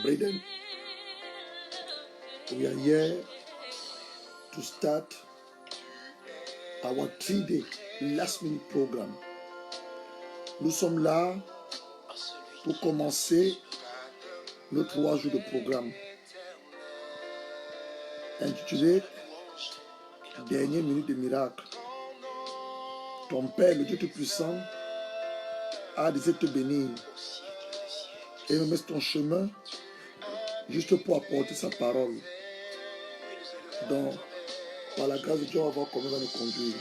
Braden, we are here to start our 3-day last minute program. Nous sommes là pour commencer nos 3 jours de programme intitulé Dernière minute de miracle. Ton Père, le Dieu Tout-Puissant, a décidé de te bénir et me met sur ton chemin juste pour apporter sa parole. Donc, par la grâce de Dieu, on va voir comment il va nous conduire.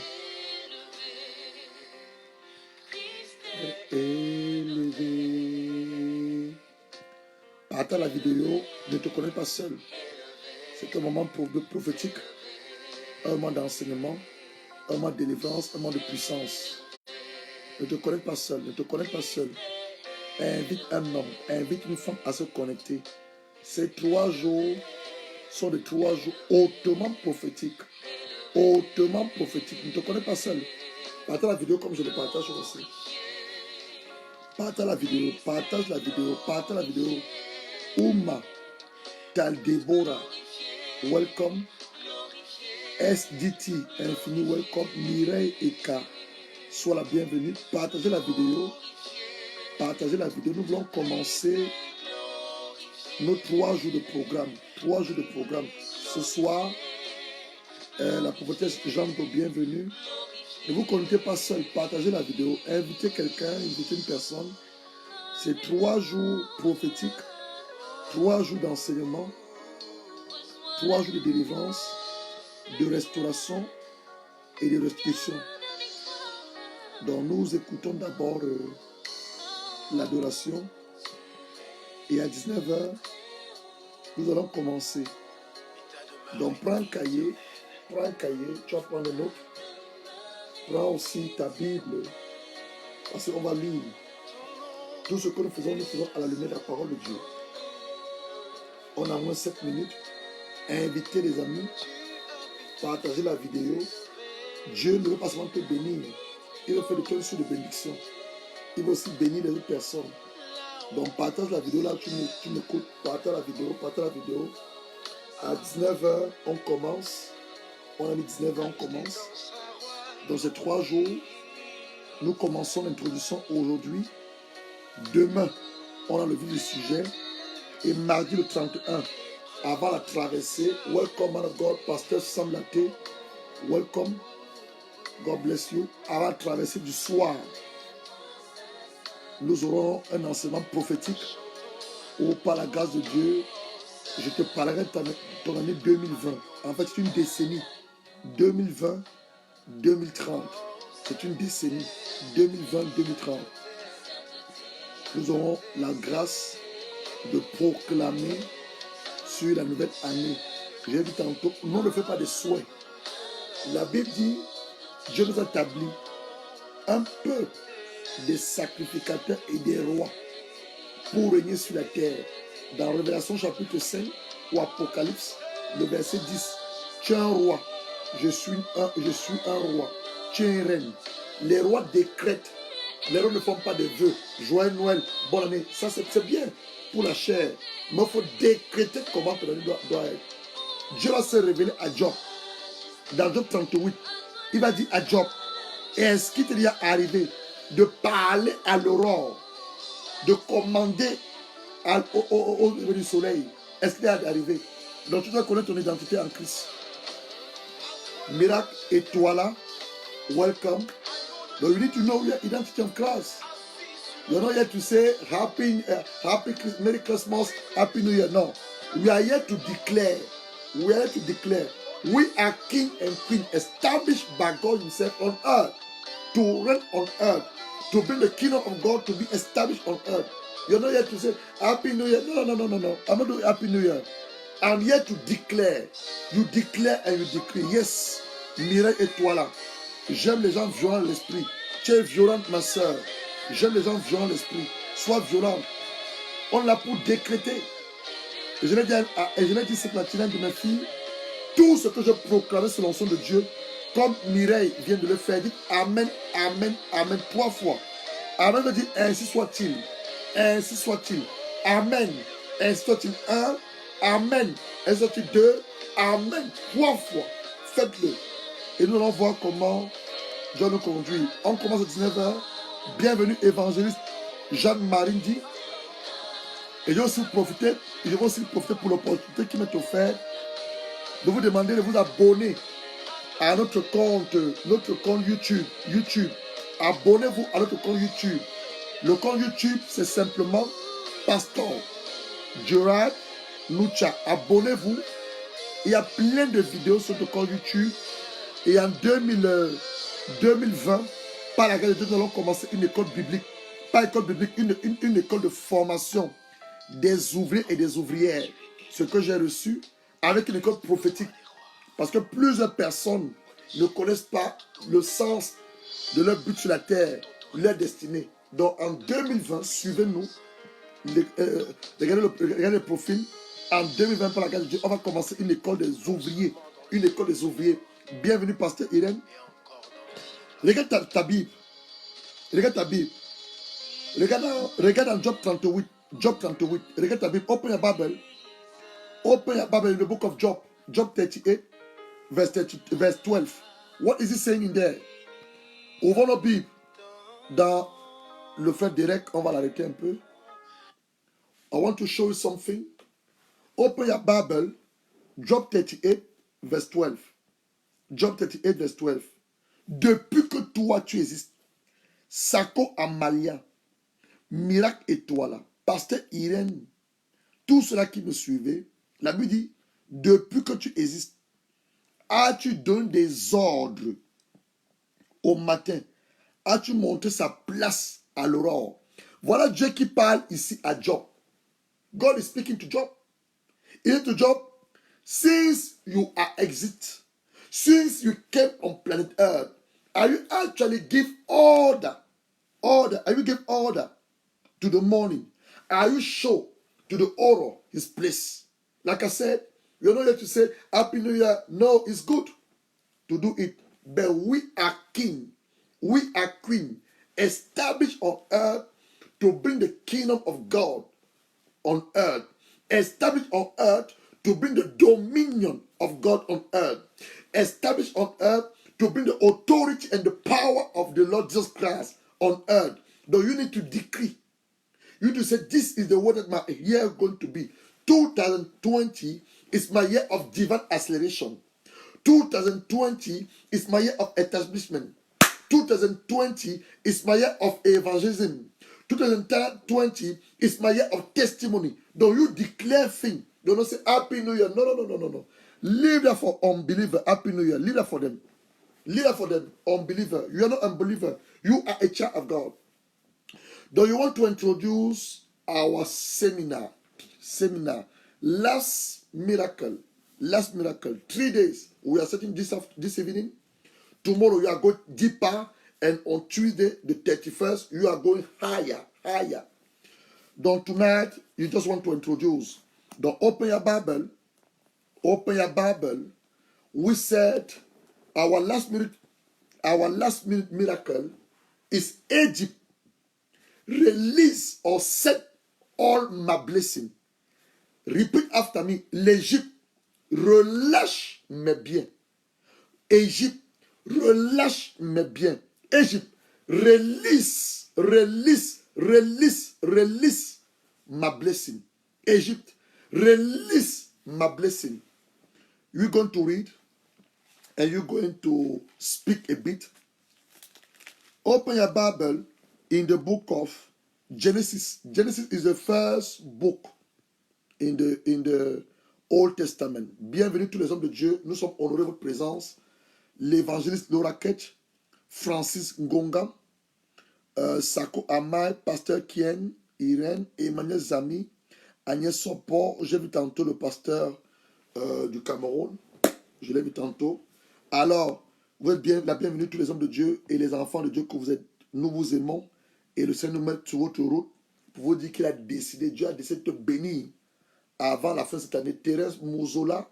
Élevé. Partage la vidéo, ne te connais pas seul. C'est un moment prophétique, un moment d'enseignement, un moment de délivrance, un moment de puissance. Ne te connecte pas seul, ne te connecte pas seul. Invite un homme, invite une femme à se connecter. Ces 3 jours sont des 3 jours hautement prophétiques. Hautement prophétiques. Ne te connecte pas seul. Partage la vidéo comme je le partage aussi. Partage la vidéo, partage la vidéo, partage la vidéo. Ouma, Taldebora, welcome. SDT, Infini, welcome. Mireille Eka, sois la bienvenue. Partagez la vidéo. Partagez la vidéo. Nous voulons commencer nos 3 jours de programme. 3 jours de programme. Ce soir, la prophétesse Jeanne de bienvenue. Ne vous connectez pas seul. Partagez la vidéo. Invitez quelqu'un, invitez une personne. C'est 3 jours prophétiques. 3 jours d'enseignement. 3 jours de délivrance, de restauration et de restitution. Donc nous écoutons d'abord l'adoration et à 19h, nous allons commencer. Donc prends un cahier, tu vas prendre une note. Prends aussi ta Bible parce qu'on va lire. Tout ce que nous faisons à la lumière de la parole de Dieu. On a moins 7 minutes. Invitez les amis, partagez la vidéo. Dieu ne veut pas seulement te bénir, il veut faire de toi une source de bénédiction. Il veut aussi bénir les autres personnes. Donc partage la vidéo là, tu m'écoutes, partage la vidéo. À 19h, on commence. On a mis 19h, on commence. Dans ces 3 jours, nous commençons l'introduction aujourd'hui. Demain, on a le vif du sujet. Et mardi le 31, avant la traversée, welcome man of God, Pasteur Sam Laté, welcome, God bless you. Avant la traversée du soir, nous aurons un enseignement prophétique où par la grâce de Dieu, je te parlerai de ton année 2020. En fait, c'est une décennie, 2020-2030. C'est une décennie, 2020-2030. Nous aurons la grâce de proclamer sur la nouvelle année. J'ai dit tantôt, on ne fait pas des souhaits. La Bible dit, Dieu nous a établi un peuple des sacrificateurs et des rois pour régner sur la terre. Dans Révélation chapitre 5 ou Apocalypse, le verset 10, tu es un roi, je suis un roi, tu es un reine. Les rois décrètent, les rois ne font pas de vœux, joyeux Noël, bonne année, ça c'est bien pour la chair, mais il faut décréter comment ton année doit être. Dieu va se révéler à Job. Dans Job 38, il va dire à Job, est-ce qu'il t'est déjà arrivé de parler à l'aurore, de commander au lever du soleil? Est-ce qu'il t'est arrivé? Donc tu dois connaître ton identité en Christ. Miracle, et toi là, welcome. Donc you need to know your identity in Christ. You're not here to say Merry Christmas, Happy New Year. No. We are here to declare. We are here to declare. We are king and queen established by God himself on earth. To reign on earth. To bring the kingdom of God to be established on earth. You're not here to say Happy New Year. No. I'm not doing Happy New Year. I'm here to declare. You declare and you decree. Yes. Mireille et toi là. J'aime les gens violents de l'esprit. Tu es violente ma soeur. J'aime les gens violents l'esprit. Sois violent. On l'a pour décréter. Et je l'ai dit cette matinée de mes filles. Tout ce que je proclame sur l'onction de Dieu, comme Mireille vient de le faire, dites Amen, Amen, Amen 3 fois. Amen veut dire ainsi soit-il. Ainsi soit-il. Amen. Ainsi soit-il. 1. Amen. Ainsi soit-il. 2. Amen. 3 fois. Faites-le. Et nous allons voir comment Dieu nous conduit. On commence à 19h. Bienvenue, évangéliste Jeanne-Marie dit. Et je vais aussi profiter pour l'opportunité qui m'est offerte de vous demander de vous abonner à notre compte YouTube. Abonnez-vous à notre compte YouTube. Le compte YouTube, c'est simplement Pasteur Gerard Lucha. Abonnez-vous. Il y a plein de vidéos sur le compte YouTube. Et en 2020, par la grâce de Dieu, nous allons commencer une école biblique. Pas école biblique, une école de formation des ouvriers et des ouvrières. Ce que j'ai reçu avec une école prophétique. Parce que plusieurs personnes ne connaissent pas le sens de leur but sur la terre, leur destinée. Donc en 2020, suivez-nous, regardez le profil. En 2020, par la grâce de Dieu, on va commencer une école des ouvriers. Une école des ouvriers. Bienvenue, Pasteur Irène. Regarde ta Bible. Regarde ta Bible. Regarde en Job 38. Job 38. Regarde ta Bible. Open your Bible. Open your Bible in the book of Job. Job 38, verse 12. What is he saying in there? Ouvrons nos Bibles. Dans le frère Derek, on va l'arrêter un peu. I want to show you something. Open your Bible. Job 38, verse 12. Job 38, verse 12. Depuis que toi tu existes, Sako Amalia, Miracle Étoile, Pasteur Irène, tout cela qui me suivait, la Bible dit, depuis que tu existes, as-tu donné des ordres au matin? As-tu montré sa place à l'aurore? Voilà Dieu qui parle ici à Job. God is speaking to Job. He said to Job, since you are exit, since you came on planet Earth, are you actually give order? Are you give order to the morning? Are you show to the aurora his place? Like I said, you're not here to say Happy New Year. No, it's good to do it. But we are king. We are queen. Established on earth to bring the kingdom of God on earth. Established on earth to bring the dominion of God on earth. Established on earth to bring the authority and the power of the Lord Jesus Christ on earth. Though you need to decree. You need to say, this is the word that my year is going to be. 2020 is my year of divine acceleration. 2020 is my year of establishment. 2020 is my year of evangelism. 2020 is my year of testimony. Don't you declare things. Don't say Happy New Year. No. Leave that for unbeliever. Happy New Year. Leave that for them. Leave that for them. Unbeliever. You are not unbeliever. You are a child of God. Do you want to introduce our seminar? Last miracle. 3 days. We are starting this evening. Tomorrow you are going deeper. And on Tuesday, the 31st, you are going higher. Donc tonight, you just want to introduce. Donc open your Bible. We said our last minute miracle is Egypt. Release or set all my blessing. Repeat after me. L'Égypte, relâche mes biens. Égypte, relâche mes biens. Égypte, release my blessing. Egypt, release my blessing. You're going to read and you're going to speak a bit. Open your Bible in the book of Genesis. Genesis is the first book in the Old Testament. Bienvenue tous les hommes de Dieu. Nous sommes honorés de votre présence. L'évangéliste Laura Ketch, Francis Ngonga, Sako Amai, Pasteur Kien, Irène, Emmanuel Zami, Agnès Sopor. J'ai vu tantôt le pasteur du Cameroun. Je l'ai vu tantôt. Alors, vous êtes la bienvenue tous les hommes de Dieu et les enfants de Dieu que vous êtes. Nous vous aimons. Et le Seigneur nous met sur votre route pour vous dire qu'il a décidé, Dieu a décidé de te bénir avant la fin de cette année. Thérèse Mouzola,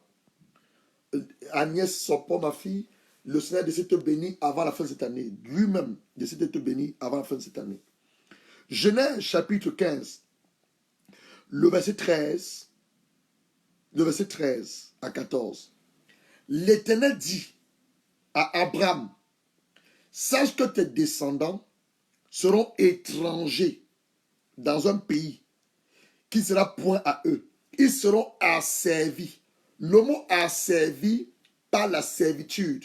Agnès Sopor, ma fille, le Seigneur a décidé de te bénir avant la fin de cette année. Lui-même décide de te bénir avant la fin de cette année. Genèse chapitre 15. le verset 13, à 14. L'Éternel dit à Abraham, sache que tes descendants seront étrangers dans un pays qui ne sera point à eux. Ils seront asservis. Le mot asservi par la servitude.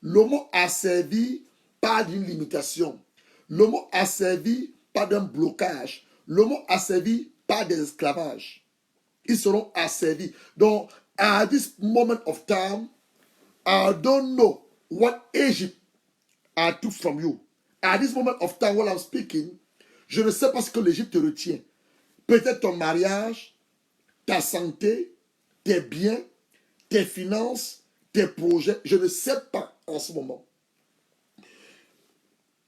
Le mot asservi par d'une limitation. Le mot asservi par d'un blocage. Le mot asservi par des esclavages. Ils seront asservis. Donc, at this moment of time, I don't know what Egypt I took from you. At this moment of time while I'm speaking, je ne sais pas ce que l'Égypte te retient. Peut-être ton mariage, ta santé, tes biens, tes finances, tes projets. Je ne sais pas en ce moment.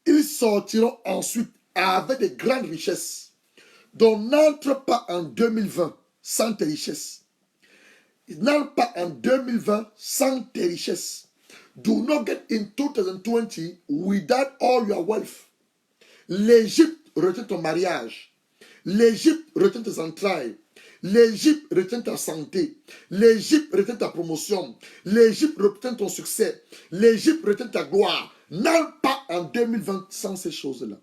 Ils sortiront ensuite avec de grandes richesses. Donc n'entre pas en 2020 sans tes richesses. N'entre pas en 2020 sans tes richesses. Do not get in 2020 without all your wealth. L'Égypte retient ton mariage. L'Égypte retient tes entrailles. L'Égypte retient ta santé. L'Égypte retient ta promotion. L'Égypte retient ton succès. L'Égypte retient ta gloire. N'entre pas en 2020 sans ces choses-là.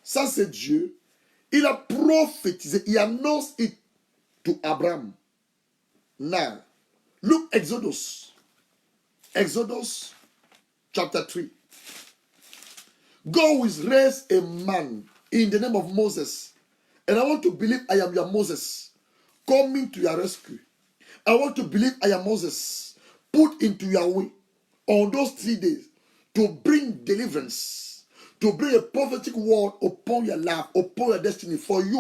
Ça, c'est Dieu. Il a prophétisé. Il annonce it to Abraham. Now, look Exodus. Exodus chapter 3. God will raise a man in the name of Moses. And I want to believe I am your Moses coming to your rescue. I want to believe I am Moses put into your way on those 3 days to bring deliverance, to bring a prophetic word upon your life, upon your destiny, for you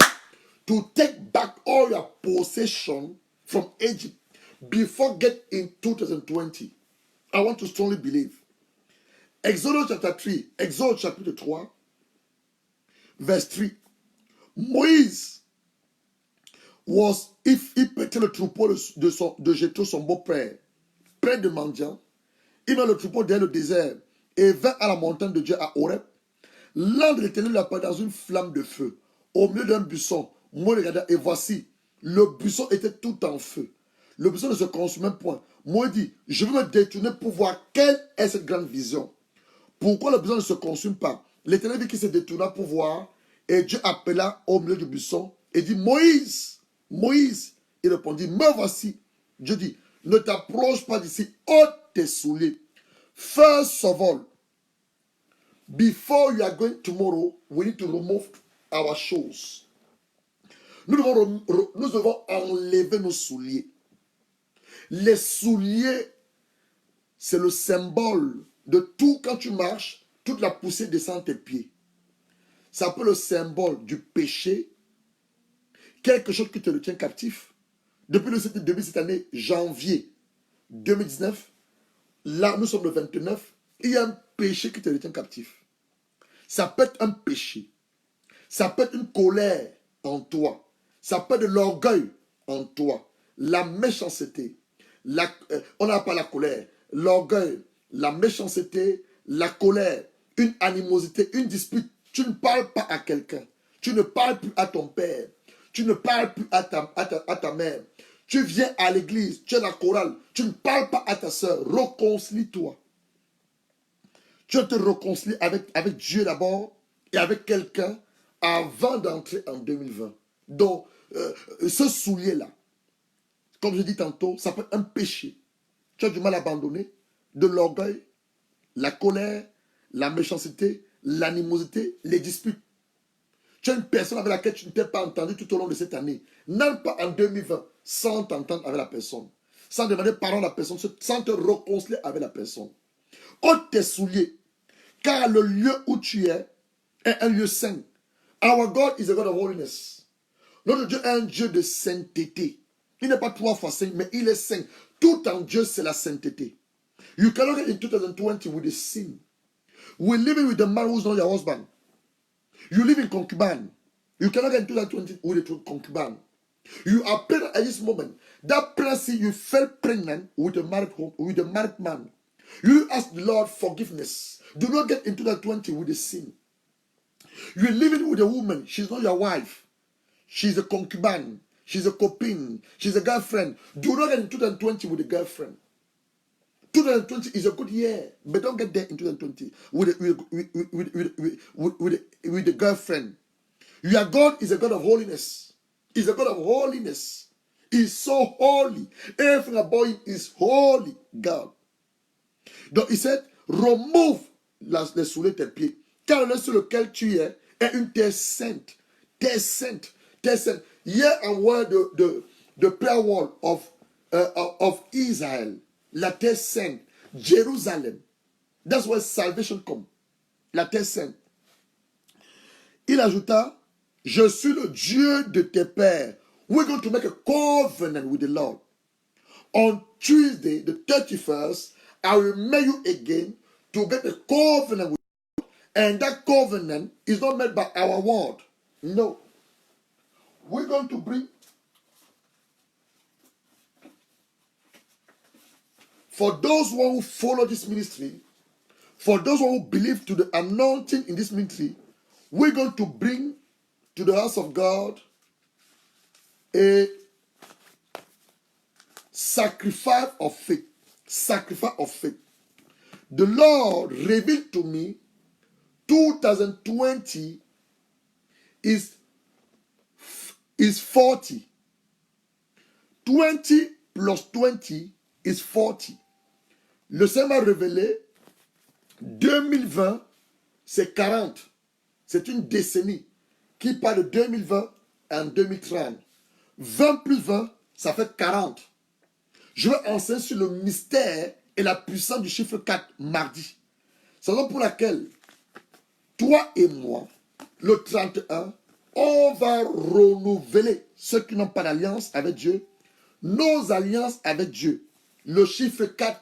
to take back all your possession from Egypt before get in 2020. I want to strongly believe. Exodus chapter 3, Exodus chapitre 3, verse 3. Moïse il pétait le troupeau de Jéthro, son beau-père, près de Madian. Il met le troupeau dans le désert et vint à la montagne de Dieu à Horeb. L'ange de l'Éternel apparaît dans une flamme de feu, au milieu d'un buisson. Moïse regarda et voici, le buisson était tout en feu. Le buisson ne se consumait point. Moïse dit, je vais me détourner pour voir quelle est cette grande vision. Pourquoi le buisson ne se consume pas? L'Éternel dit qu'il se détourna pour voir, et Dieu appela au milieu du buisson et dit, Moïse, Moïse. Il répondit, me voici. Dieu dit, ne t'approche pas d'ici, ôte tes souliers. First of all, before you are going tomorrow, we need to remove our shoes. Nous devons enlever nos souliers. Les souliers, c'est le symbole de tout. Quand tu marches, toute la poussière descend tes pieds. Ça peut être le symbole du péché, quelque chose qui te retient captif. Depuis cette année, janvier 2019, là, nous sommes le 29, il y a un péché qui te retient captif. Ça peut être un péché. Ça peut être une colère en toi. Ça peut être de l'orgueil en toi. La méchanceté. On n'a pas la colère. L'orgueil, la méchanceté, la colère, une animosité, une dispute. Tu ne parles pas à quelqu'un. Tu ne parles plus à ton père. Tu ne parles plus à ta mère. Tu viens à l'église, tu es la chorale. Tu ne parles pas à ta soeur. Réconcilie-toi. Tu te réconcilies avec Dieu d'abord et avec quelqu'un avant d'entrer en 2020. Donc, ce soulier-là, comme je dis tantôt, ça peut être un péché. Tu as du mal à abandonner, de l'orgueil, la colère, la méchanceté, l'animosité, les disputes. Tu as une personne avec laquelle tu ne t'es pas entendu tout au long de cette année. N'entre pas en 2020 sans t'entendre avec la personne, sans demander pardon à la personne, sans te réconcilier avec la personne. Ôte tes souliers, car le lieu où tu es un lieu saint. Our God is a God of holiness. Notre Dieu est un Dieu de sainteté. Il n'est pas 3 fois saint, mais il est saint. Tout en Dieu, c'est la sainteté. You cannot get in 2020 with a sin. We're living with the man who's not your husband. You live in concubine. You cannot get in 2020 with a concubine. You are pregnant at this moment. That pregnancy, you fell pregnant with a married man. You ask the Lord forgiveness. Do not get into that 20 with a sin. You're living with a woman. She's not your wife. she's a concubine, she's a copine, she's a girlfriend. Do not get in 2020 with a girlfriend. 2020 is a good year, but don't get there in 2020 with the girlfriend. Your God is a God of holiness. He's a God of holiness. He's so holy. Everything about him is holy God. Donc il said, remove les souliers de tes pieds, car le sur lequel tu es une terre sainte. Terre sainte. Terre sainte. Here I'm where the prayer wall of Israel. La terre sainte. Jerusalem. That's where salvation comes. La terre sainte. Il ajouta, je suis le Dieu de tes pères. We're going to make a covenant with the Lord. On Tuesday, the 31st, I will meet you again to get a covenant with you. And that covenant is not made by our word. No. We're going to bring, for those who follow this ministry, for those who believe to the anointing in this ministry, we're going to bring to the house of God a sacrifice of faith. Sacrifice of faith. The Lord revealed to me 2020 is 40. 20 plus 20 is 40. Le Seigneur m'a révélé 2020, c'est 40. C'est une décennie qui part de 2020 en 2030. 20 plus 20, ça fait 40. Je vais enseigner sur le mystère et la puissance du chiffre 4 mardi. C'est la raison pour laquelle toi et moi, le 31, on va renouveler ceux qui n'ont pas d'alliance avec Dieu, nos alliances avec Dieu. Le chiffre 4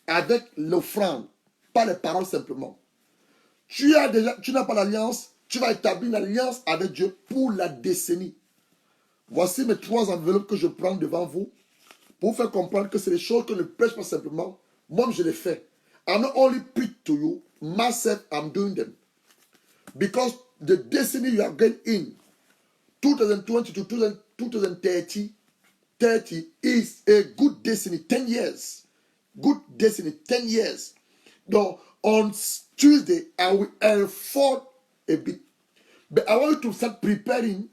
avec l'offrande, pas les paroles simplement. Tu n'as pas d'alliance, tu vas établir une alliance avec Dieu pour la décennie. Voici mes 3 enveloppes que je prends devant vous pour vous faire comprendre que c'est des choses que je ne prêche pas simplement. Moi, je les fais. I'm not only preach to you, myself, I'm doing them. Because the destiny you are going in 2020 to 2030 is a good destiny, 10 years. Good destiny, 10 years. Donc, on Tuesday, I will unfold a bit. But I want you to start preparing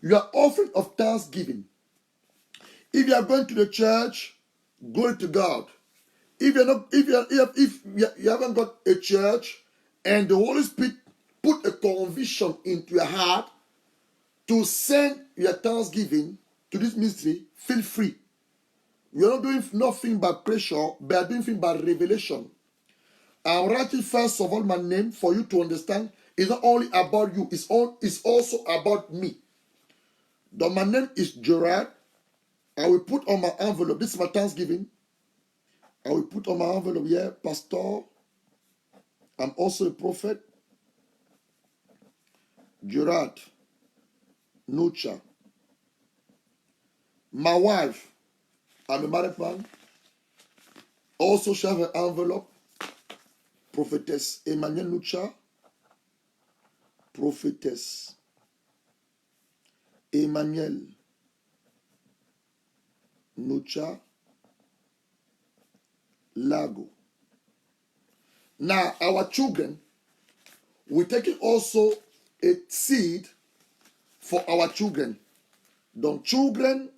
your offering of thanksgiving. If you are going to the church, glory to God. If you haven't got a church and the Holy Spirit put a conviction into your heart to send your thanksgiving to this ministry, feel free. We are not doing nothing by pressure, but are doing things by revelation. I'm writing first of all my name for you to understand. It's not only about you, it's also about me. Though my name is Gerard, I will put on my envelope, this is my Thanksgiving. I will put on my envelope here, Pastor. I'm also a prophet. Gerard Nucha. My wife, I'm a married man. Also she have an envelope. Prophetess Emmanuel Nucha. Prophetess Emmanuel Nucha Lago. Now, our children, we're taking also a seed for our children. Donc, children,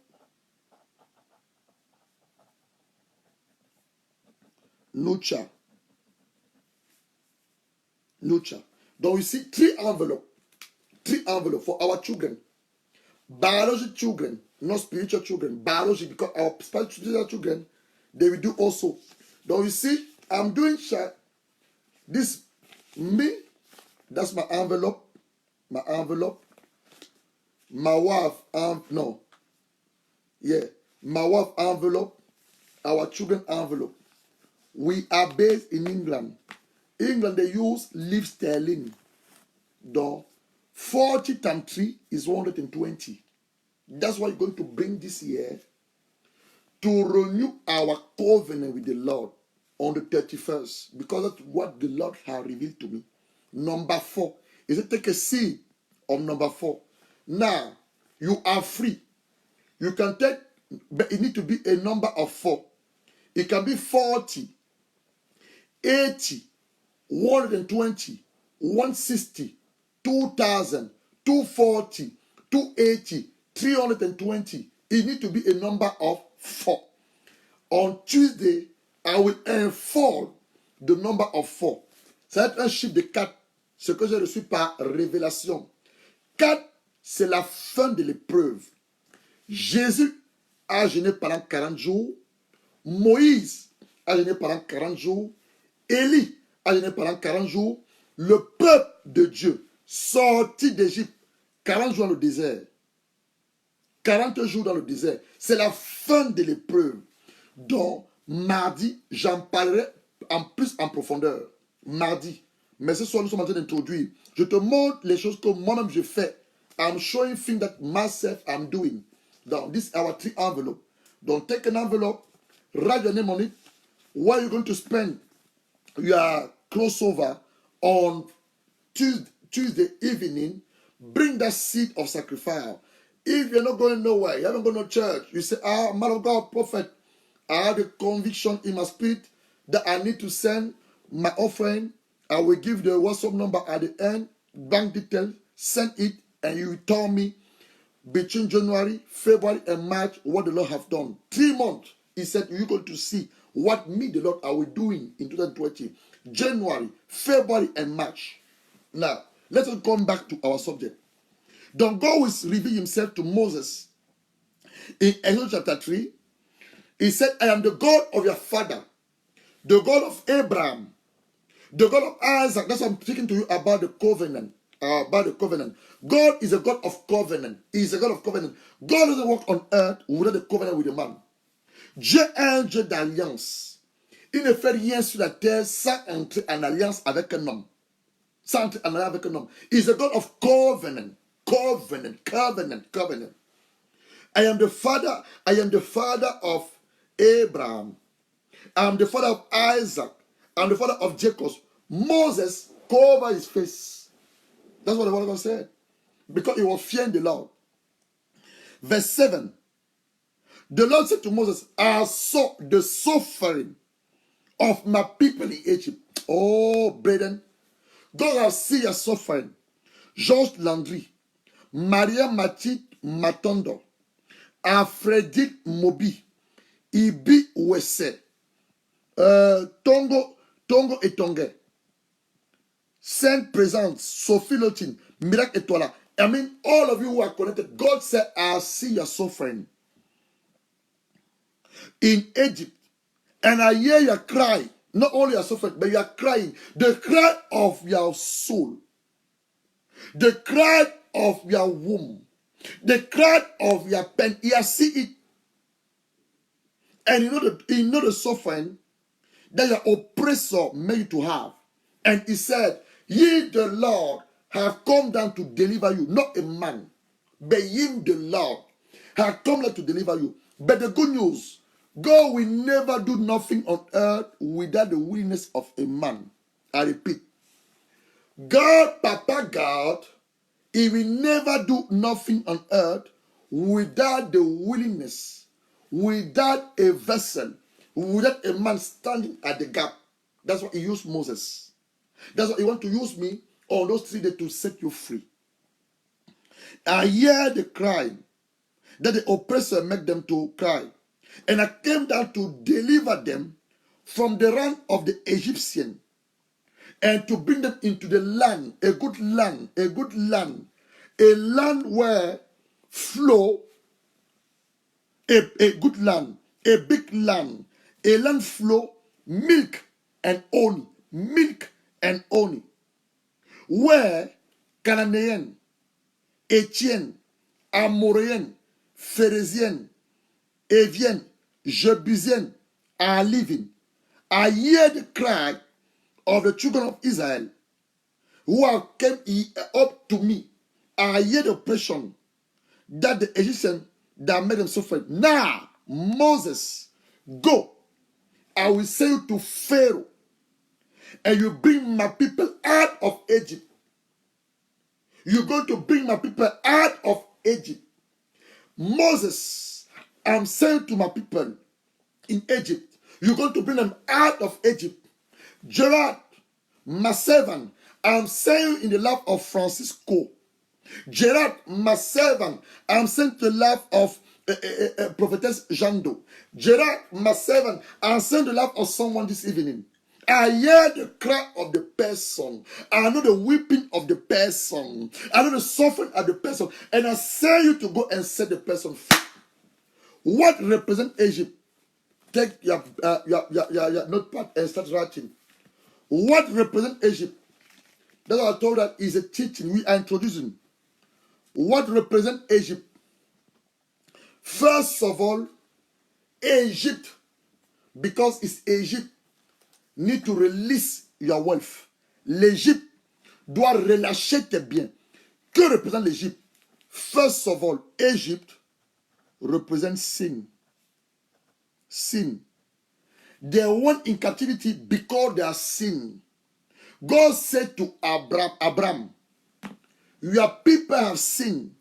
Nucha. Donc, you see 3 envelopes. 3 envelopes for our children. Biological children, not spiritual children. Biological, because our spiritual children, they will do also. Donc, you see, I'm doing this, me, that's my envelope. My envelope. My wife, no. Yeah. My wife envelope. Our children envelope. We are based in England. England, they use livre sterling. Donc, 40 times 3 is 120. That's what you're going to bring this year to renew our covenant with the Lord on the 31st. Because that's what the Lord has revealed to me. Number 4. Is it take a seed of number 4? Now, you are free. You can take, but it need to be a number of 4. It can be 40, 80, 120, 160, 2,000, 240, 280, 320. It need to be a number of 4. On Tuesday, I will unfold the number of 4. Ça va être un chiffre de 4. Ce que j'ai reçu par révélation. 4, c'est la fin de l'épreuve. Jésus a jeûné pendant 40 jours. Moïse a jeûné pendant 40 jours. Élie a jeûné pendant 40 jours. Le peuple de Dieu sorti d'Égypte, 40 jours dans le désert. 40 jours dans le désert. C'est la fin de l'épreuve. Donc, mardi, j'en parlerai en plus en profondeur. Mardi. Mais ce soir, nous sommes en train d'introduire. Je te montre les choses que moi-même je fais. I'm showing things that myself I'm doing. Donc, this is our 3 envelope. Donc, take an envelope, write your name on it. Where you're going to spend your crossover on Tuesday evening. Bring that seed of sacrifice. If you're not going nowhere, you haven't gone to church, you say, man of God, prophet, I have a conviction in my spirit that I need to send my offering. I will give the WhatsApp number at the end, bank details, send it, and you will tell me between January, February, and March what the Lord have done. 3 months, he said, you're going to see what me, the Lord, are we doing in 2020. January, February, and March. Now, let us come back to our subject. Then God will reveal himself to Moses in Exodus chapter 3. He said, I am the God of your father, the God of Abraham, the God of Isaac. That's what I'm speaking to you about the covenant. God is a God of covenant. He is a God of covenant. God doesn't work on earth without a covenant with a man. Dieu est un Dieu d'alliance. Il ne fait rien sur la terre sans entrer en alliance avec un homme. Sans entrer en alliance avec un homme. He is a God of covenant. Covenant. I am the father of Abraham. I am the father of Isaac. I am the father of Jacob. Moses covered his face. That's what the word of God said. Because he was fearing the Lord. Verse 7. The Lord said to Moses, I saw the suffering of my people in Egypt. Oh, brethren, God has seen your suffering. Georges Landry, Maria Mathilde Matondo, Alfredine Mobi, Ibi Wesse, Tongo et Tongue, Sainte Présence, Sophie Lotine, Miracle Etoila. I mean, all of you who are connected, God said, I see your suffering in Egypt, and I hear your cry. Not only your suffering, but you are crying. The cry of your soul, the cry of your womb, the cry of your pain. He has seen it, and you know the suffering that your oppressor made you to have. And he said, ye the Lord have come down to deliver you, not a man, but him the Lord have come down to deliver you. But the good news, God will never do nothing on earth without the willingness of a man. I repeat, God, Papa God, he will never do nothing on earth without the willingness, without a vessel, without a man standing at the gap. That's why he used Moses. That's why he want to use me on those 3 days to set you free. I hear the cry that the oppressor made them to cry. And I came down to deliver them from the hand of the Egyptian and to bring them into the land, a good land, a land where flow, a good land, a big land, a land flow milk and honey, where Canaanian, Étienne, Amoréen, Phérézien, Evienne, Jebusian are living. I hear the cry of the children of Israel who have come up to me. I hear the oppression that the Egyptian that made them suffer. Now, Moses, go. I will send you to Pharaoh, and you bring my people out of Egypt. You're going to bring my people out of Egypt. Moses, I'm saying to my people in Egypt, you're going to bring them out of Egypt. Gerard, my servant, I'm saying in the life of Francisco. Gerard, my servant, I'm saying to the life of Prophetess Jando. Gerard, my servant, I'm saying the life of someone this evening. I hear the cry of the person. I know the weeping of the person. I know the suffering of the person. And I say you to go and set the person free. What represents Egypt? Take your notepad and start writing. What represents Egypt? That's what I told that is a teaching we are introducing. What represents Egypt? First of all, Egypt, because it's Egypt, need to release your wealth. L'Égypte doit relâcher tes biens. Que représente l'Égypte? First of all, Egypt represents sin. Sin. They went in captivity because they are sin. God said to Abraham, your people have sinned.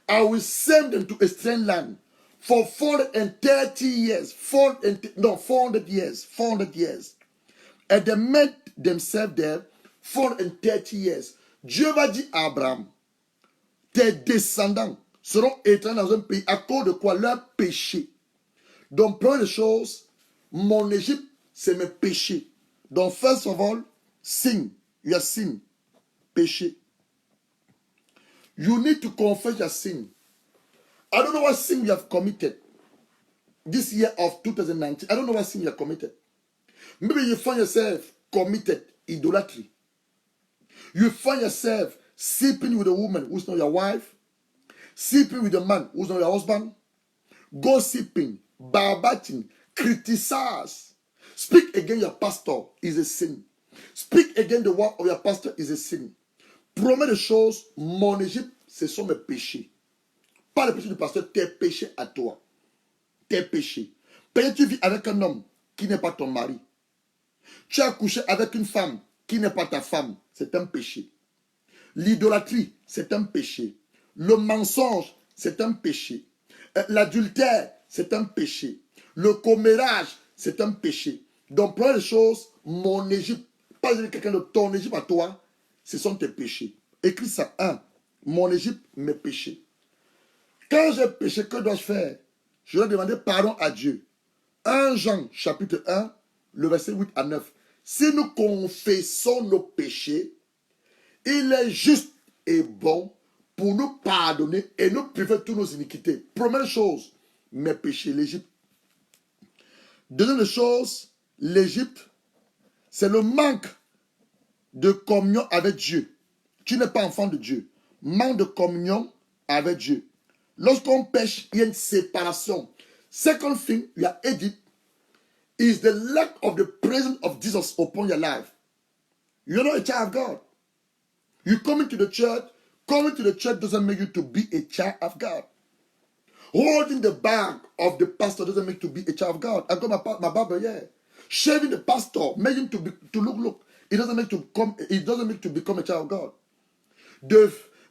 I will send them to a strange land for 430 years. 400 years. 400 years. And they made themselves there 430 years. Dieu va dire à Abraham, tes descendants seront éternels dans un pays à cause de quoi? Leur péché. Donc, première chose, mon Égypte, c'est mes péchés. Donc, first of all, sin. Your sin. Péché. You need to confess your sin. I don't know what sin you have committed this year of 2019. I don't know what sin you have committed. Maybe you find yourself committed idolatry. You find yourself sleeping with a woman who's not your wife, sleeping with a man who's not your husband, gossiping, backbiting, criticize. Speak against your pastor is a sin. Speak against the word of your pastor is a sin. Promets des choses, mon Égypte, ce sont mes péchés. Pas les péchés du pasteur, tes péchés à toi. Tes péchés. Peut-être tu vis avec un homme qui n'est pas ton mari. Tu as couché avec une femme qui n'est pas ta femme. C'est un péché. L'idolâtrie, c'est un péché. Le mensonge, c'est un péché. L'adultère, c'est un péché. Le commérage, c'est un péché. Donc, première chose, mon Égypte, pas quelqu'un de ton Égypte à toi, ce sont tes péchés. Écris ça. 1. Mon Égypte, mes péchés. Quand j'ai péché, que dois-je faire? Je dois demander pardon à Dieu. 1 Jean, chapitre 1, le verset 8 à 9. Si nous confessons nos péchés, il est juste et bon pour nous pardonner et nous purifier de toutes nos iniquités. Première chose, mes péchés, l'Égypte. Deuxième chose, l'Égypte, c'est le manque de communion avec Dieu. Tu n'es pas enfant de Dieu. Manque de communion avec Dieu. Lorsqu'on pêche, il y a une séparation. Second thing, you are Egypt, is the lack of the presence of Jesus upon your life. You're not a child of God. You coming to the church doesn't make you to be a child of God. Holding the bag of the pastor doesn't make you to be a child of God. I got my barber here. Shaving the pastor, making him to look. It doesn't make you to become a child of God.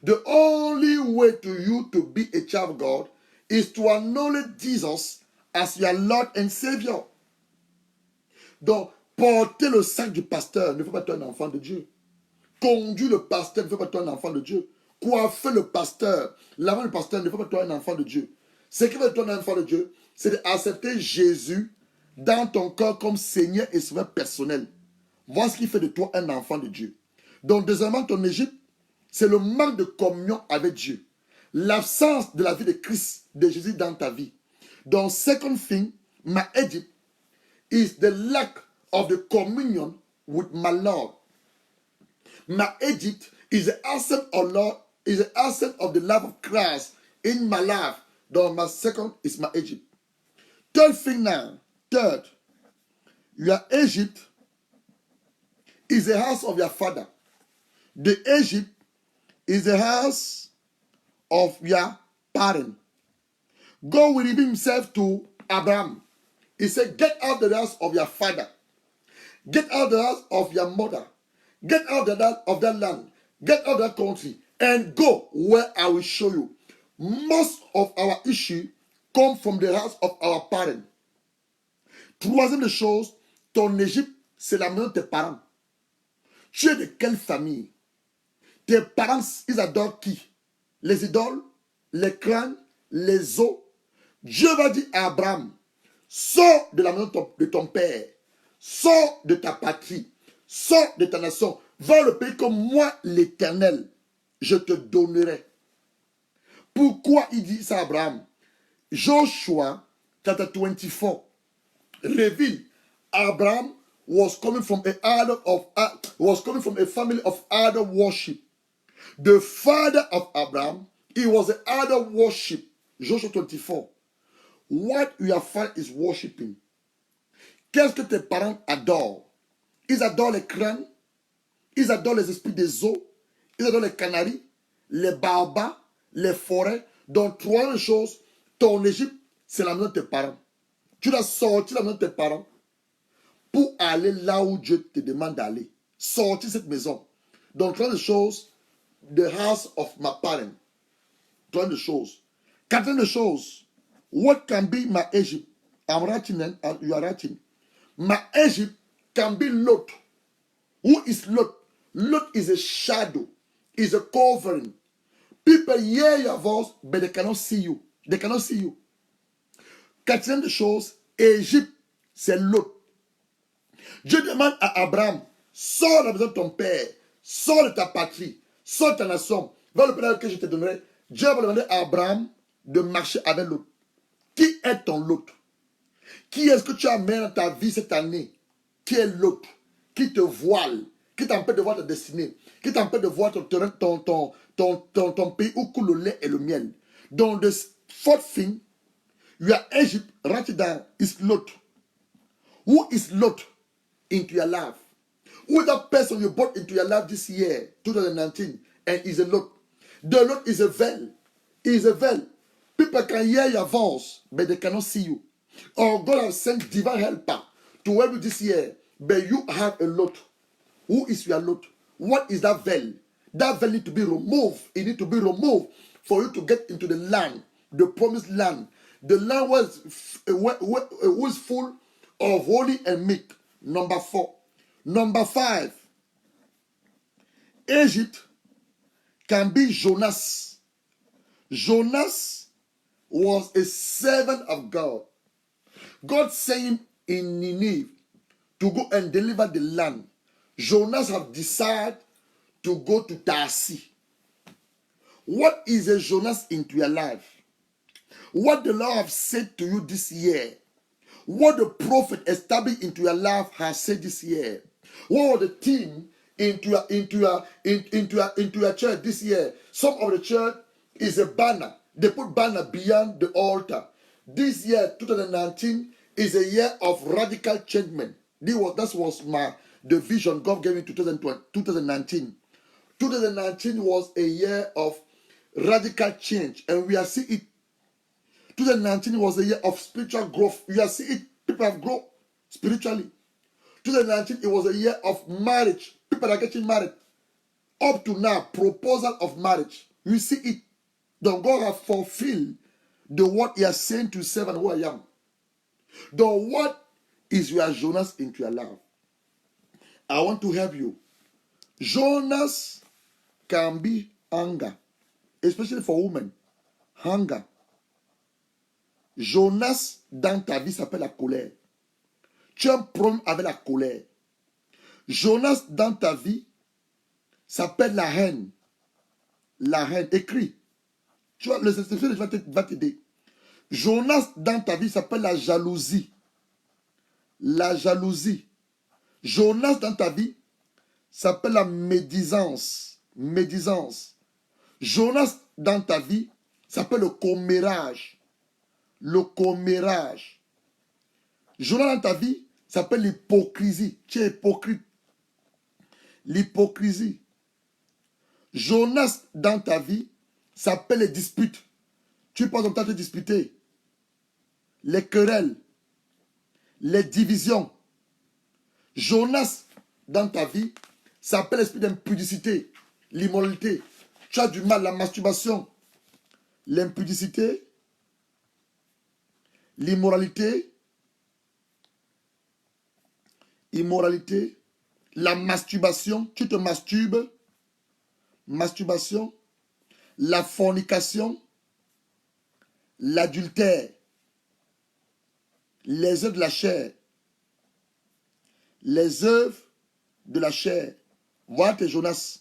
The only way to you to be a child of God is to acknowledge Jesus as your Lord and Savior. Donc, porter le sac du pasteur ne fait pas toi un enfant de Dieu. Conduire le pasteur ne fait pas toi un enfant de Dieu. Coiffer le pasteur, laver le pasteur ne fait pas toi un enfant de Dieu. Ce qui fait de toi un enfant de Dieu, c'est d'accepter Jésus dans ton cœur comme Seigneur et Sauveur personnel. Voilà ce qui fait de toi un enfant de Dieu. Donc, deuxièmement, ton Égypte, c'est le manque de communion avec Dieu. L'absence de la vie de Christ, de Jésus dans ta vie. Donc, second thing, my Egypt is the lack of the communion with my Lord. My Egypt is the absence of Lord, is the absence of the love of Christ in my life. Donc, my second is my Egypt. Third thing now, your Egypt is the house of your father. The Egypt is the house of your parent. God will reveal himself to Abraham. He said, get out the house of your father. Get out the house of your mother. Get out of that land. Get out of that country. and go where I will show you. Most of our issues come from the house of our parents. Troisième des choses, ton Égypte, c'est la maison de tes parents. Tu es de quelle famille? Tes parents, ils adorent qui? Les idoles, les crânes, les os. Dieu va dire à Abraham, sors de la maison de ton père, sors de ta patrie, sors de ta nation, va le pays comme moi, l'Éternel, je te donnerai. Pourquoi il dit ça à Abraham? Joshua, chapter 24, reveal Abraham was coming from a family of idol worship. The father of Abraham, he was an idol worship. Joshua 24. What your father is worshiping. Qu'est-ce que tes parents adorent? Ils adorent les crânes, ils adorent les esprits des eaux, ils adorent les canaris, les baobabs, les forêts. Donc, trois choses, ton Égypte, c'est la maison de tes parents. Tu dois sortir la maison de tes parents pour aller là où Dieu te demande d'aller. Sortir cette maison. Donc, trois choses, the house of my parents. Trois choses. Quatrième chose, what can be my Egypt? I'm writing and you are writing. My Egypt can be Lot. Who is Lot? Lot is a shadow, is a covering. People hear your voice, but they cannot see you. They cannot see you. Quatrième chose, Égypte, c'est Lot. Dieu demande à Abraham, sors de la maison de ton père, sors de ta patrie, sors de ta nation, va le pays que je te donnerai. Dieu va demander à Abraham de marcher avec Lot. Qui est ton Lot? Qui est-ce que tu amènes dans ta vie cette année? Qui est l'autre? Qui te voile? Qui t'empêche de voir ta destinée? Qui t'empêche de voir ton pays où coule le lait et le miel? Donc, the fourth thing, you are Egypt, write it down, is Lot. Who is Lot into your life? Who is that person you brought into your life this year, 2019, and is a Lot? The Lot is a veil. Is a veil. People can hear your voice, but they cannot see you. Or God has sent divine helper to help you this year, but you have a Lot. Who is your Lot? What is that veil? That veil needs to be removed. It needs to be removed for you to get into the land, the promised land. The land was full of holy and milk. Number 4. Number 5. Egypt can be Jonas. Jonas was a servant of God. God sent him in Nineveh to go and deliver the land. Jonas have decided to go to Tarsi. What is a Jonas into your life? What the Lord have said to you this year? What the prophet established into your life has said this year? What was the theme into your church this year? Some of the church is a banner. They put banner beyond the altar. This year, 2019, is a year of radical changement. That was the vision God gave me in 2019. 2019 was a year of radical change, and we are seeing it. 2019 was a year of spiritual growth. We are seeing it. People have grown spiritually. 2019, it was a year of marriage. People are getting married. Up to now, proposal of marriage. We see it. Then God has fulfilled the word He has sent to servant who I am. Then what is your Jonas into your life? I want to help you. Jonas can be anger, especially for women. Anger. Jonas dans ta vie s'appelle la colère. Tu as un problème avec la colère. Jonas dans ta vie s'appelle la haine. La haine. Écris. Tu vois, le certificat va t'aider. Jonas dans ta vie s'appelle la jalousie. La jalousie. Jonas dans ta vie s'appelle la médisance. Médisance. Jonas dans ta vie s'appelle le commérage. Le commérage. Jonas dans ta vie s'appelle l'hypocrisie. Tu es hypocrite. L'hypocrisie. Jonas dans ta vie s'appelle les disputes. Tu passes ton temps à te disputer. Les querelles. Les divisions. Jonas dans ta vie s'appelle l'esprit d'impudicité. L'immoralité. tu as du mal, la masturbation, l'impudicité, l'immoralité, la masturbation, tu te masturbes, masturbation, la fornication, l'adultère, les œuvres de la chair, les œuvres de la chair. Voilà tes Jonas.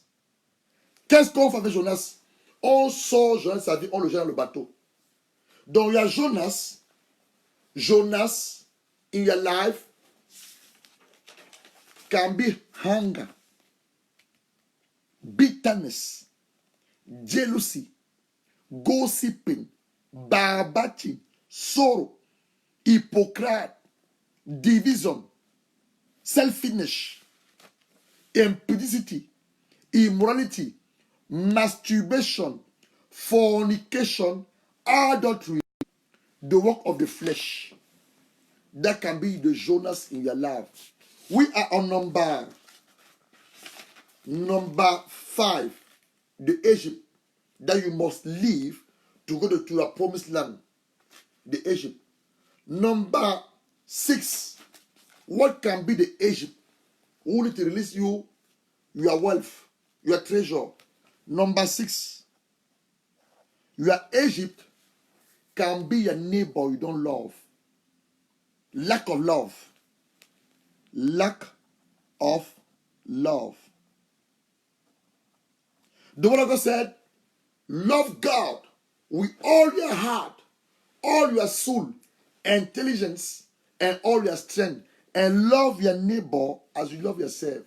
Qu'est-ce qu'on fait avec Jonas? On sort Jonas sa vie, on le jette dans le bateau. Donc il y a Jonas in your life can be hunger, bitterness, jealousy, gossiping, backbiting, sorrow, hypocrite, division, selfishness, impudicity, immorality, masturbation, fornication, adultery, the work of the flesh. That can be the Jonas in your life. We are on number 5, the Egypt that you must leave to go to your promised land, the Egypt. Number 6, what can be the Egypt who need to release you, your wealth, your treasure? Number 6, your Egypt can be your neighbor you don't love. Lack of love. Lack of love. The word of God said, love God with all your heart, all your soul, intelligence, and all your strength. And love your neighbor as you love yourself.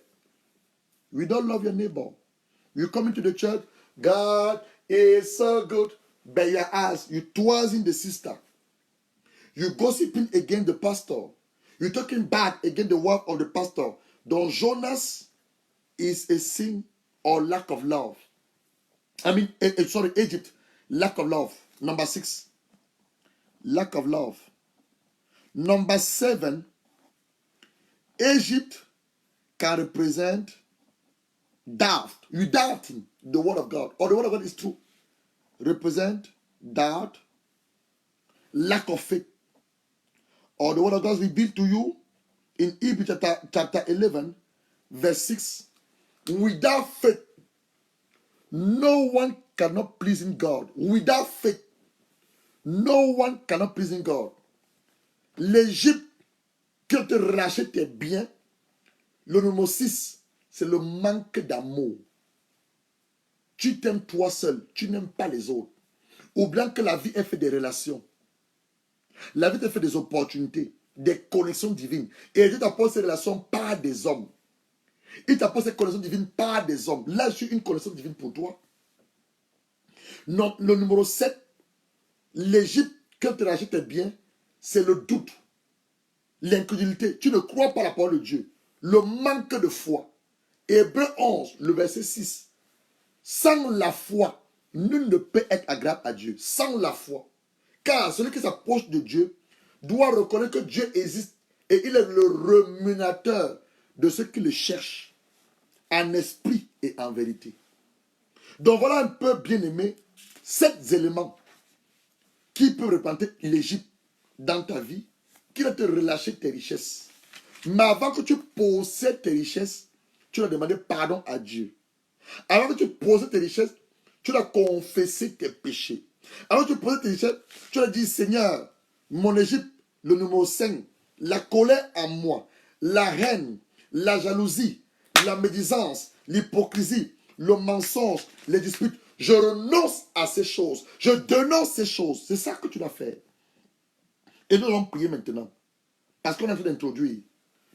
We don't love your neighbor. You come into the church, God is so good. But your ass, you tossing the sister. You gossiping against the pastor. You're talking bad against the work of the pastor. Don Jonas is a sin or lack of love. Egypt, lack of love. Number 6, lack of love. Number 7, Egypt can represent doubt. You doubting the word of God, or the word of God is true. Represent doubt, lack of faith, or the word of God is revealed to you in Hebrews chapter 11, verse 6. Without faith, no one cannot please in God. Without faith, no one cannot please in God. L'Égypte qui te rachète tes biens, le numéro 6, c'est le manque d'amour. Tu t'aimes toi seul, tu n'aimes pas les autres. Oubliant que la vie est faite des relations. La vie est faite des opportunités, des connexions divines. Et Dieu t'apporte ces relations par des hommes. Il t'apporte ces connexions divines par des hommes. Là, je suis une connexion divine pour toi. Non, le numéro 7, l'Égypte, quand tu rachètes tes biens, c'est le doute, l'incrédulité. Tu ne crois pas à la parole de Dieu. Le manque de foi. Hébreux 11, le verset 6. Sans la foi, nul ne peut être agréable à Dieu. Sans la foi. Car celui qui s'approche de Dieu doit reconnaître que Dieu existe et il est le rémunérateur de ceux qui le cherchent en esprit et en vérité. Donc voilà un peu, bien aimé, 7 éléments qui peuvent représenter l'Égypte dans ta vie, qui va te relâcher tes richesses. Mais avant que tu possèdes tes richesses, tu dois demander pardon à Dieu. Avant que tu possèdes tes richesses, tu dois confesser tes péchés. Avant que tu possèdes tes richesses, tu dois dire, Seigneur, mon Égypte, le numéro 5, la colère en moi, la haine, la jalousie, la médisance, l'hypocrisie, le mensonge, les disputes, je renonce à ces choses. Je dénonce ces choses. C'est ça que tu dois faire. Et nous allons prier maintenant. Parce qu'on a fait d'introduire.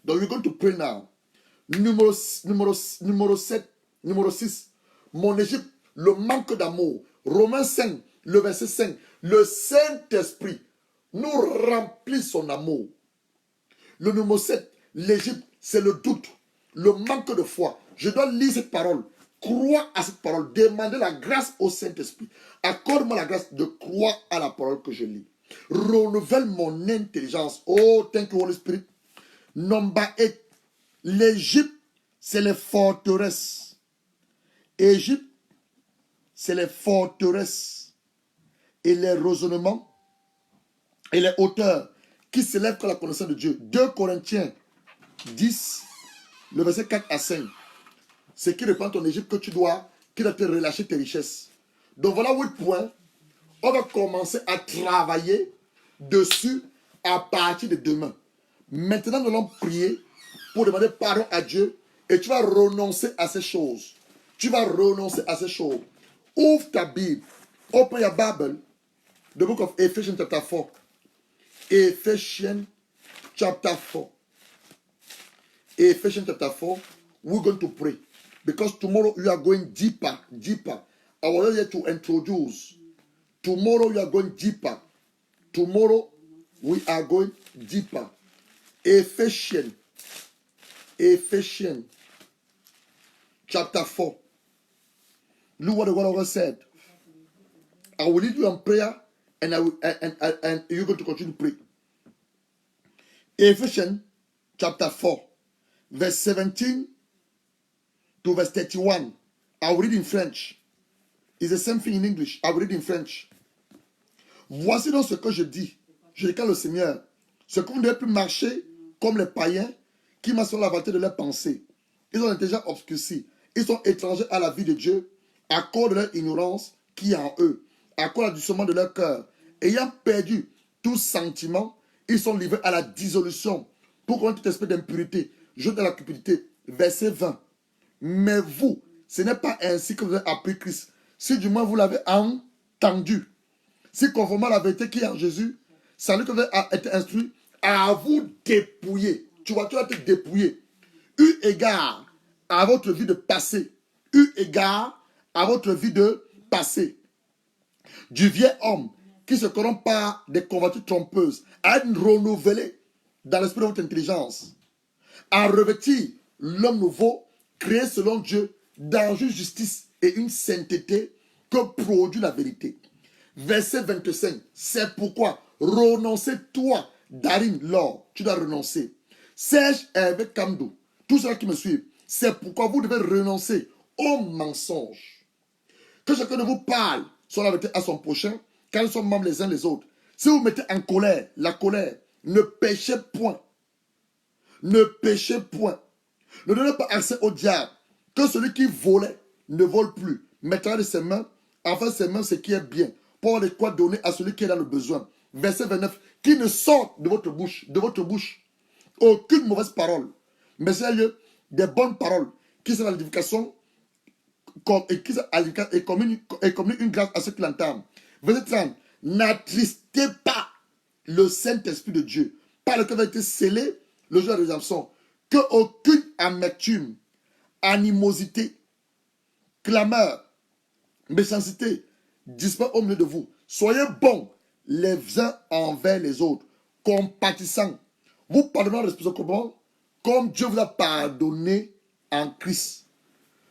Donc, we're going to pray now. Numéro 7, numéro 6. Mon Égypte, le manque d'amour. Romains 5, le verset 5. Le Saint-Esprit nous remplit son amour. Le numéro 7, l'Égypte, c'est le doute, le manque de foi. Je dois lire cette parole. Crois à cette parole. Demandez la grâce au Saint-Esprit. Accorde-moi la grâce de croire à la parole que je lis. Renouvelle mon intelligence. Oh, thank you, Holy Spirit. Number 8. L'Égypte, c'est les forteresses. Égypte, c'est les forteresses et les raisonnements et les hauteurs qui s'élèvent contre la connaissance de Dieu. 2 Corinthiens 10, le verset 4 à 5. C'est qui répand en Égypte que tu dois te relâcher tes richesses. Donc voilà 8 points. On va commencer à travailler dessus à partir de demain. Maintenant, nous allons prier pour demander pardon à Dieu et tu vas renoncer à ces choses. Tu vas renoncer à ces choses. Ouvre ta Bible. Open your Bible. The book of Ephesians chapter 4. Ephesians chapter 4. Ephesians chapter 4. We're going to pray. Because tomorrow we are going deeper. I was here to introduce. Tomorrow we are going deeper. Tomorrow we are going deeper. Ephesians chapter 4. Look what the word of God said. I will lead you in prayer and and you're going to continue to pray. Ephesians chapter 4, verse 17 to verse 31. I will read in French. It's the same thing in English. I will read in French. Voici donc ce que je dis. Je déclare le Seigneur. Ce que vous ne devez plus marcher comme les païens qui marchent sur la vanité de leurs pensées. Ils ont l'intelligence obscurcie. Ils sont étrangers à la vie de Dieu à cause de leur ignorance qui est en eux, à cause du dissolution de leur cœur. Ayant perdu tout sentiment, ils sont livrés à la dissolution pour connaître tout esprit d'impureté, jeter à la cupidité. Verset 20. Mais vous, ce n'est pas ainsi que vous avez appris Christ. Si du moins vous l'avez entendu, si conformément à la vérité qui est en Jésus, celui que vous avez été instruit, à vous dépouiller. Tu vas te dépouiller. Eu égard à votre vie de passé. Eu égard à votre vie de passé. Du vieil homme qui se corrompt par des convoitises trompeuses, à être renouvelé dans l'esprit de votre intelligence, à revêtir l'homme nouveau, créé selon Dieu, dans une justice et une sainteté que produit la vérité. Verset 25, c'est pourquoi renoncez-toi, Darim, l'or, tu dois renoncer. Serge, Hervé, Kamdou, tous ceux qui me suivent, c'est pourquoi vous devez renoncer au mensonge. Que chacun de vous parle sur la vérité à son prochain, car nous sommes membres les uns les autres. Si vous mettez en colère, la colère, ne péchez point. Ne péchez point. Ne donnez pas accès au diable. Que celui qui volait ne vole plus. Mettra de ses mains, enfin ses mains ce qui est bien, pour avoir de quoi donner à celui qui est dans le besoin. Verset 29. Qui ne sort de votre bouche, aucune mauvaise parole. Mais c'est des bonnes paroles qui sont dans l'édification et communiquent une grâce à ceux qui l'entendent. Verset 30. N'attristez pas le Saint-Esprit de Dieu, par lequel a été scellé le jour de la rédemption. Que aucune amertume, animosité, clameur, méchanceté disparaisse au milieu de vous. Soyez bons les uns envers les autres, compatissants. Vous pardonnez réciproquement comme Dieu vous a pardonné en Christ.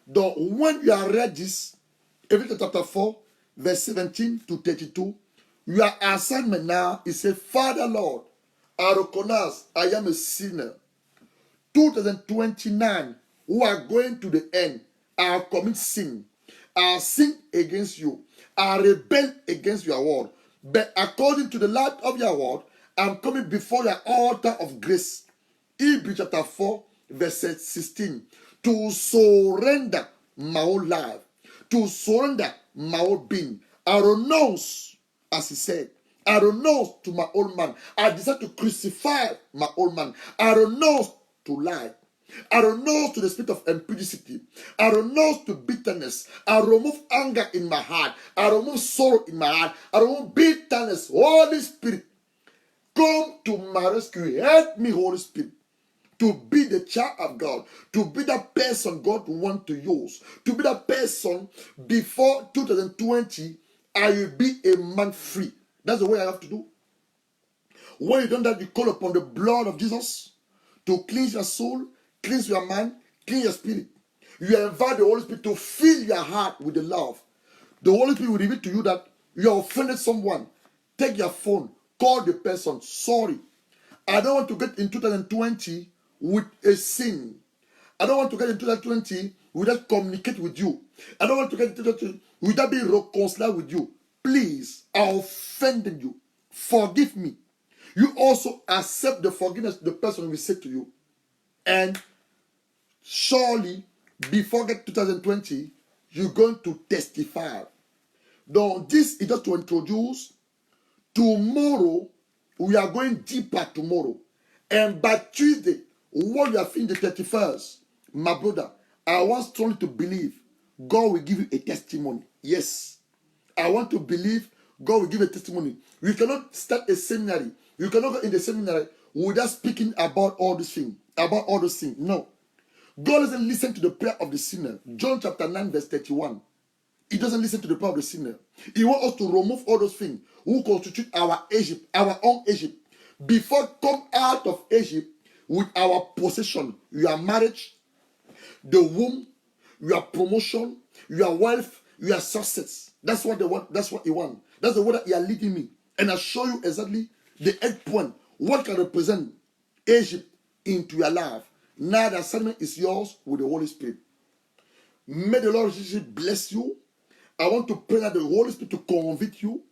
Donc, when you are read this, Ephesians chapter 4, verse 17 to 32, you are assigned now, he said, Father Lord, I recognize I am a sinner. 2029, who are going to the end, I commit sin. I sin against you. I rebel against your word. But according to the light of your word, I'm coming before your altar of grace. Hebrews chapter 4, verse 16. To surrender my whole life. To surrender my whole being. I renounce, as he said. I renounce to my old man. I decide to crucify my old man. I renounce to lie. I renounce to the spirit of impudicity. I renounce to bitterness. I remove anger in my heart. I remove sorrow in my heart. I remove bitterness. Holy Spirit, come to my rescue. Help me, Holy Spirit, to be the child of God, to be that person God wants to use, to be that person before 2020, I will be a man free. That's the way I have to do. When you don't that, you call upon the blood of Jesus to cleanse your soul, cleanse your mind, cleanse your spirit. You invite the Holy Spirit to fill your heart with the love. The Holy Spirit will reveal to you that you have offended someone. Take your phone, call the person, sorry. I don't want to get in 2020 with a sin. I don't want to get in 2020 without communicate with you. I don't want to get without being reconciled with you. Please, I offended you. Forgive me. You also accept the forgiveness the person will say to you. And surely, before get 2020, you're going to testify. Now, this is just to introduce. Tomorrow, we are going deeper tomorrow. And by Tuesday, what you are feeling the 31st, my brother, I want strongly to believe God will give you a testimony. Yes. I want to believe God will give a testimony. You cannot start a seminary. You cannot go in the seminary without speaking about all these things. About all those things. No. God doesn't listen to the prayer of the sinner. John chapter 9 verse 31. He doesn't listen to the prayer of the sinner. He wants us to remove all those things who constitute our Egypt, our own Egypt. Before come out of Egypt with our possession, your marriage, the womb, your promotion, your wealth, your success. That's what they want. That's what he wants. That's the way that he are leading me. And I show you exactly the end point. What can represent Egypt into your life. Now the assignment is yours with the Holy Spirit. May the Lord Jesus bless you. I want to pray that the Holy Spirit to convict you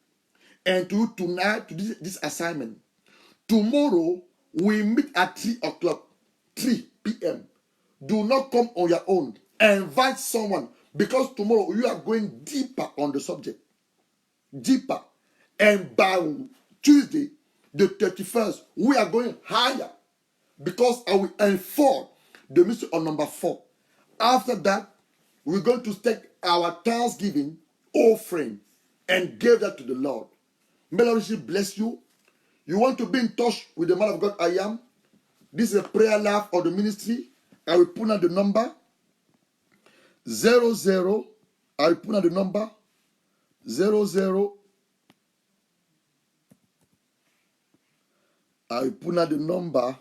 and to you tonight to this assignment. Tomorrow we meet at 3 o'clock, 3 p.m. Do not come on your own. Invite someone because tomorrow you are going deeper on the subject. Deeper. And by Tuesday, the 31st, we are going higher because I will unfold the mystery on number 4. After that, we're going to take our Thanksgiving offering and give that to the Lord. May the Lord bless you. You want to be in touch with the man of God I am? This is a prayer life of the ministry. I will put out the number 00. I will put out the number 00. I will put out the number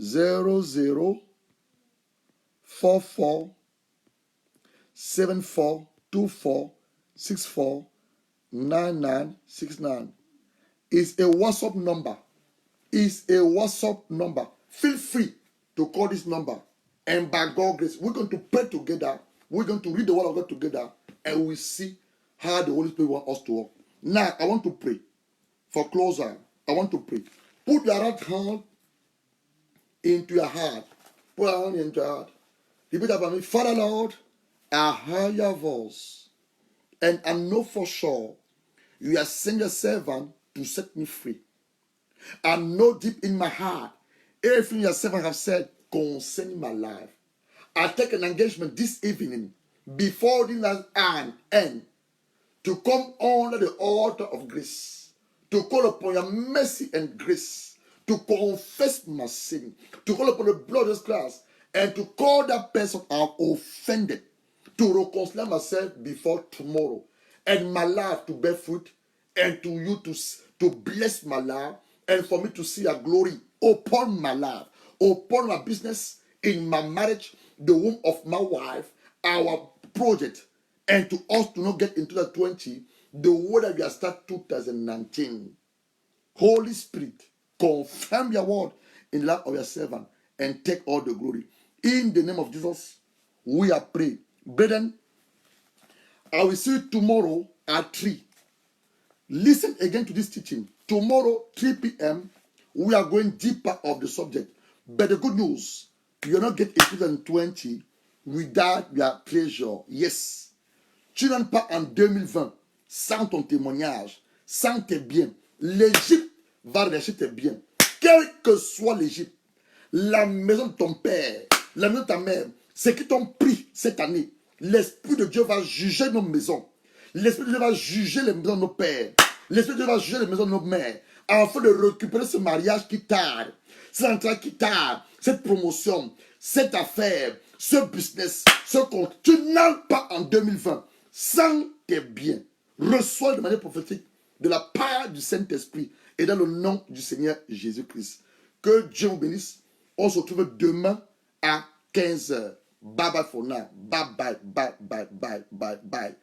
0044 7424 9969. It's a WhatsApp number. It's a WhatsApp number. Feel free to call this number. And by God's grace, we're going to pray together. We're going to read the word of God together. And we'll see how the Holy Spirit wants us to work. Now, I want to pray. For closer, I want to pray. Put your right hand into your heart. Put your hand into your heart. Repeat after me. Father Lord, I hear your voice. And I know for sure you are sending your servant to set me free. I know deep in my heart everything your servant has said concerning my life. I take an engagement this evening before the last end to come under the altar of grace, to call upon your mercy and grace, to confess my sin, to call upon the blood of Christ, and to call that person I've offended, to reconcile myself before tomorrow, and my life to bear fruit, and to you to bless my life, and for me to see a glory upon my life, upon my business, in my marriage, the womb of my wife, our project, and to us to not get into the 20, the way that we are start 2019. Holy Spirit, confirm your word in the life of your servant and take all the glory. In the name of Jesus, we are praying. Brethren, I will see you tomorrow at 3. Listen again to this teaching. Tomorrow, 3 p.m., we are going deeper of the subject. But the good news, you are not getting 2020 without your treasure. Yes. Tu n'entres pas en 2020 sans ton témoignage, sans tes biens. L'Égypte va racheter tes biens. Quelle que soit l'Égypte, la maison de ton père, la maison de ta mère, ce qui t'ont pris cette année, l'Esprit de Dieu va juger nos maisons. L'Esprit de Dieu va juger les maisons de nos pères. L'Esprit de Dieu va juger les maisons de nos mères. Afin de récupérer ce mariage qui tarde, cet entrée qui tarde, cette promotion, cette affaire, ce business, ce compte. Tu n'entres pas en 2020 sans tes biens. Reçois de manière prophétique de la part du Saint-Esprit et dans le nom du Seigneur Jésus-Christ. Que Dieu vous bénisse. On se retrouve demain à 15h. Bye bye for now. Bye bye, bye bye, bye bye, bye.